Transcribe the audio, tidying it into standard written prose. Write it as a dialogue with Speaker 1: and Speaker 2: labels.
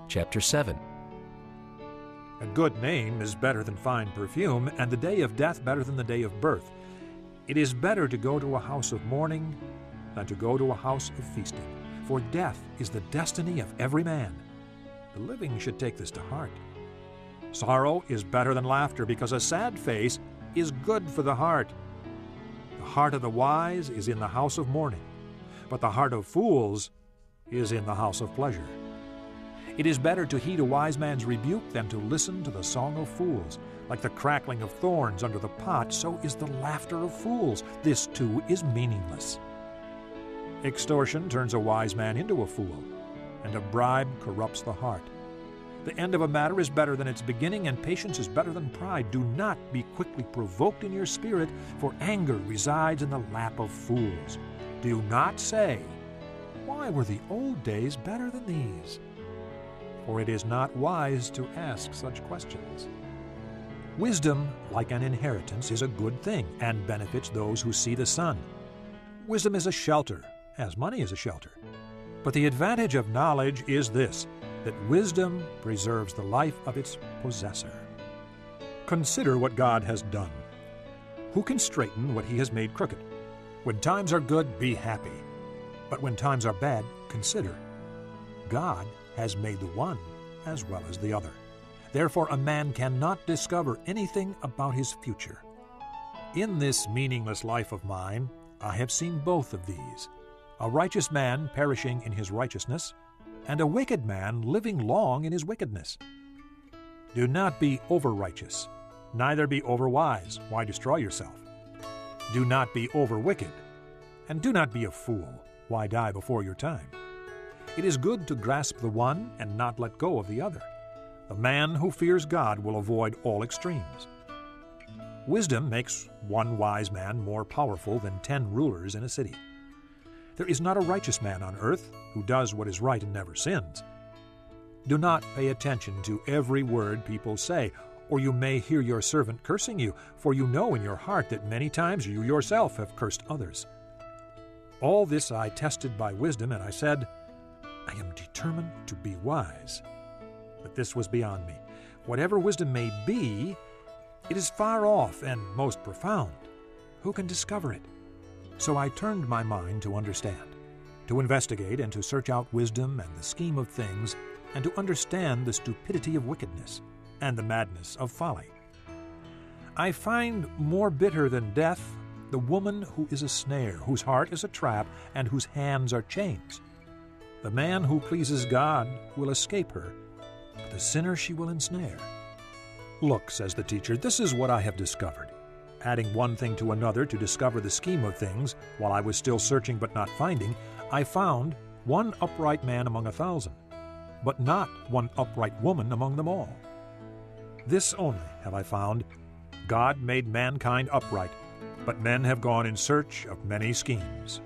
Speaker 1: chapter 7.
Speaker 2: A good name is better than fine perfume, and the day of death better than the day of birth. It is better to go to a house of mourning than to go to a house of feasting, for death is the destiny of every man. The living should take this to heart. Sorrow is better than laughter, because a sad face is good for the heart. The heart of the wise is in the house of mourning, but the heart of fools is in the house of pleasure. It is better to heed a wise man's rebuke than to listen to the song of fools. Like the crackling of thorns under the pot, so is the laughter of fools. This too is meaningless. Extortion turns a wise man into a fool, and a bribe corrupts the heart. The end of a matter is better than its beginning, and patience is better than pride. Do not be quickly provoked in your spirit, for anger resides in the lap of fools. Do not say, "Why were the old days better than these?" For it is not wise to ask such questions. Wisdom, like an inheritance, is a good thing and benefits those who see the sun. Wisdom is a shelter, as money is a shelter. But the advantage of knowledge is this, that wisdom preserves the life of its possessor. Consider what God has done. Who can straighten what He has made crooked? When times are good, be happy. But when times are bad, consider. God has made the one as well as the other. Therefore a man cannot discover anything about his future. In this meaningless life of mine, I have seen both of these, a righteous man perishing in his righteousness, and a wicked man living long in his wickedness. Do not be over-righteous, neither be over-wise. Why destroy yourself? Do not be over-wicked, and do not be a fool. Why die before your time? It is good to grasp the one and not let go of the other. The man who fears God will avoid all extremes. Wisdom makes one wise man more powerful than 10 rulers in a city. There is not a righteous man on earth who does what is right and never sins. Do not pay attention to every word people say, or you may hear your servant cursing you, for you know in your heart that many times you yourself have cursed others. All this I tested by wisdom, and I said, I am determined to be wise. But this was beyond me. Whatever wisdom may be, it is far off and most profound. Who can discover it? So I turned my mind to understand, to investigate and to search out wisdom and the scheme of things, and to understand the stupidity of wickedness and the madness of folly. I find more bitter than death the woman who is a snare, whose heart is a trap, and whose hands are chains. The man who pleases God will escape her, but the sinner she will ensnare. Look, says the teacher, this is what I have discovered. Adding one thing to another to discover the scheme of things, while I was still searching but not finding, I found one upright man among 1,000, but not one upright woman among them all. This only have I found: God made mankind upright, but men have gone in search of many schemes.